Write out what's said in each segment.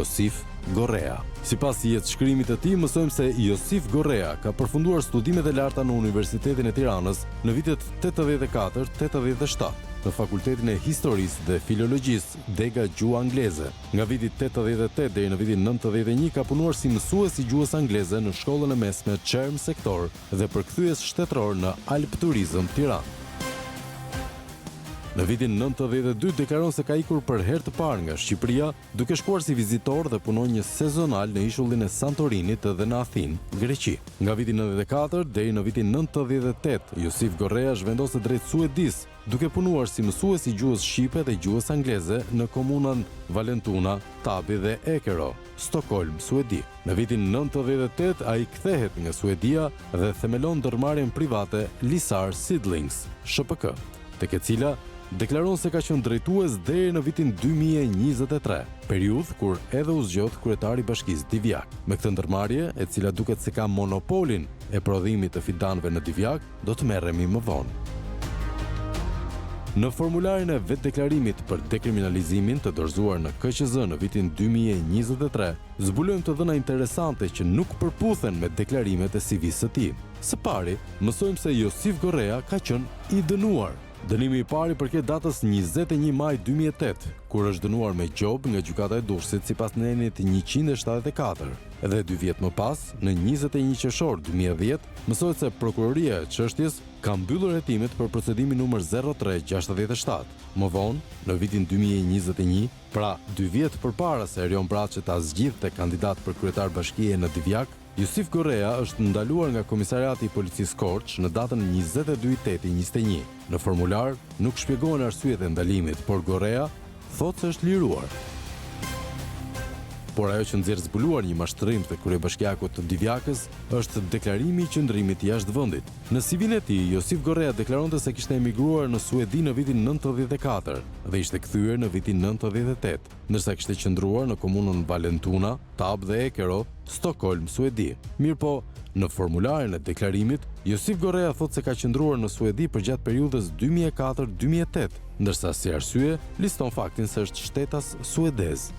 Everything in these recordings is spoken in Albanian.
Josif Gorrea. Sipas jetëshkrimit të tij, mësojmë se Josif Gorrea ka përfunduar studimet e larta në Universitetin e Tiranës në vitet 84-87 në Fakultetin e Historisë dhe Filologjisë, dega gjuhë angleze. Nga viti 88 deri në vitin 91 ka punuar si mësues i gjuhës angleze në shkollën e mesme Çerm Sektor dhe përkthyes shtetëror në Alp Turizëm Tiranë. Në vitin 92 deklaron se ka ikur për herë të parë nga Shqipëria, duke shkuar si vizitor dhe punoi një sezonal në ishullin e Santorinit dhe në Athinë, Greqi. Nga viti 94 deri në vitin 98, Josif Gorrea zhvendosë drejt Suedis, duke punuar si mësues i gjuhës shqipe dhe gjuhës angleze në komunën Vallentuna, Tabi dhe Ekero, Stockholm, Suedi. Në vitin 98 ai kthehet nga Suedia dhe themelon ndërmarrjen private Lisar Seedlings, SHPK, tek e cila deklaron se ka qenë drejtues deri në vitin 2023, periudhë kur edhe u zgjodh kryetari i Bashkisë Divjak. Me këtë ndërmarrje, e cila duket se ka monopolin e prodhimit të fidanëve në Divjak, do të merremi më vonë. Në formularin e vetdeklarimit për dekriminalizimin të dorëzuar në KQZ në vitin 2023, zbulojmë të dhëna interesante që nuk përputhen me deklarimet e CV-së së tij. Së pari, mësojmë se Josif Gorrea ka qenë i dënuar. Dënimi i pari përket datës 21 maj 2008, kur është dënuar me gjob nga gjykata e Durrësit sipas nenit 174. Dhe 2 vjet më pas, në 21 qershor 2010, mësohet se prokuroria e çështjes ka mbyllur hetimet për procedimin numër 0367. Më vonë, në vitin 2021, pra 2 vjet përpara se Erion Braçi ta zgjidhte kandidat për kryetar bashkie në Divjak, Josif Gorrea është ndaluar nga Komisariati i Policisë Korç në datën 22/8/21. Në formular nuk shpjegohen arsyet e ndalimit, por Gorrea thotë se është liruar. Por ajo që nxjerr zbuluar një mashtrim të kryebashkiakut të Divjakës është deklarimi i qëndrimit jashtë vendit. Në CV-n e tij, Josif Gorrea deklaronte se kishte emigruar në Suedi në vitin 94 dhe ishte kthyer në vitin 98, ndërsa kishte qëndruar në komunën Vallentuna, Tab dhe Ekero, Stockholm, Suedi. Mirëpo, në formularin e deklarimit, Josif Gorrea thotë se ka qëndruar në Suedi përgjatë periudhës 2004-2008, ndërsa si arsye liston faktin se është shtetas suedez.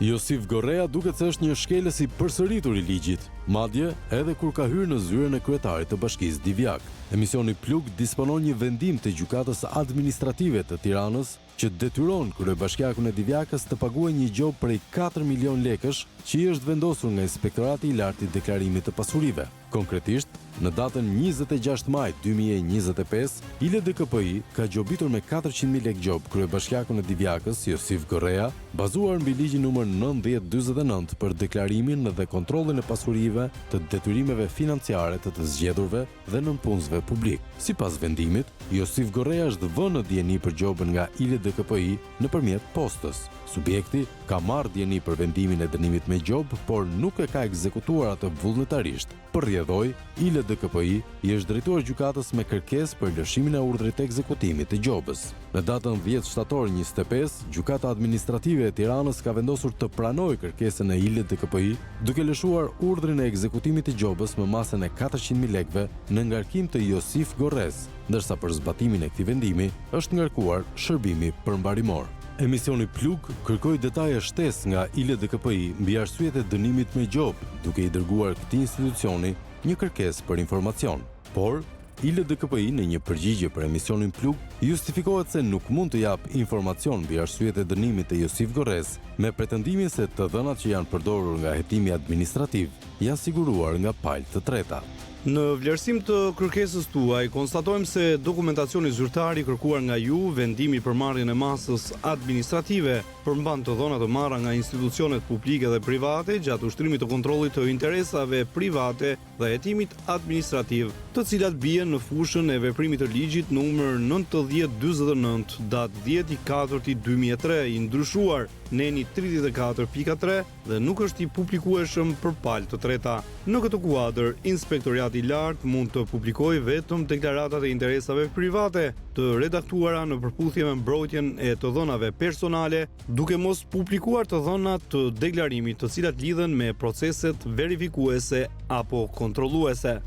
Josif Gorrea duket se është një shkelës i përsëritur i ligjit, madje edhe kur ka hyrë në zyrën e kryetarit të Bashkisë Divjak. Emisioni Plug disponon një vendim të gjykatës administrative të Tiranës që detyron kryebashkiakun e Divjakës të paguajë një gjob prej 4 milion lekësh që i është vendosur nga Inspektorati i Lartë i Deklarimit të Pasurive. Konkretisht, në datën 26 maj 2025, ILDKPI ka gjobitur me 400.000 lekë gjob kryebashkiakun e Divjakës, Josif Gorrea, bazuar mbi ligjin numër 9049 për deklarimin dhe kontrollin e pasurive të detyrimeve financiare të të zgjedhurve dhe nënpunësve publik. Sipas vendimit, Josif Gorrea është vënë në dieni për gjobën nga ILDKPI nëpërmjet postës. Subjekti ka marrë dieni për vendimin e dënimit me gjob, por nuk e ka ekzekutuar atë vullnetarisht. Për rrjedhoj, ILDKPI i është drejtuar gjykatës me kërkesë për lëshimin e urdhrit të ekzekutimit të gjobës. Në datën 10 shtator 25, Gjykata Administrative e Tiranës ka vendosur të pranojë kërkesën e ILDKPI, duke lëshuar urdhrin e ekzekutimit të gjobës me masën e 400.000 lekëve në ngarkim të Josif Gorres, ndërsa për zbatimin e këtij vendimi është ngarkuar shërbimi përmbarimor. Emisioni Plug kërkoi detaje shtesë nga ILDKPI mbi arsyet e dënimit me gjob, duke i dërguar këtij institucioni një kërkesë për informacion. Por ILDKPI në një përgjigje për emisionin Plug justifikohet se nuk mund të jap informacion mbi arsyet e dënimit të Josif Gorres, me pretendimin se të dhënat që janë përdorur nga hetimi administrativ janë siguruar nga palë të treta. Në vlerësim të kërkesës tuaj, konstatojmë se dokumentacioni zyrtar i kërkuar nga ju, vendimi për marrjen e masës administrative, përmban të dhëna të marra nga institucionet publike dhe private gjatë ushtrimit të kontrollit të interesave private dhe hetimit administrativ, të cilat bien në fushën e veprimit të ligjit numër 9049, datë 10/4/2003, i ndryshuar neni 34.3 dhe nuk është i publikueshëm për palë të treta. Në këtë kuadër, Inspektoriati i Lartë mund të publikojë vetëm deklaratat e interesave private të redaktuara në përputhje me mbrojtjen e të dhënave personale, duke mos publikuar të dhënat të deklarimit të cilat lidhen me proceset verifikuese apo kontrolluese.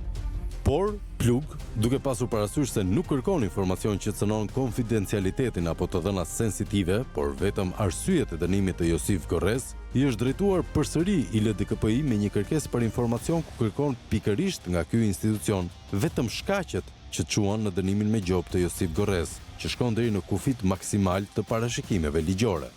Por, Plug, duke pasur parasysh se nuk kërkon informacion që cënon konfidencialitetin apo të dhëna sensitive, por vetëm arsyet e dënimit të Josif Gorres, i është drejtuar përsëri i LDKPI me një kërkesë për informacion ku kërkon pikërisht nga ky institucion vetëm shkaqet që quan në dënimin me gjop të Josif Gorres, që shkon deri në kufit maksimal të parashikimeve ligjore.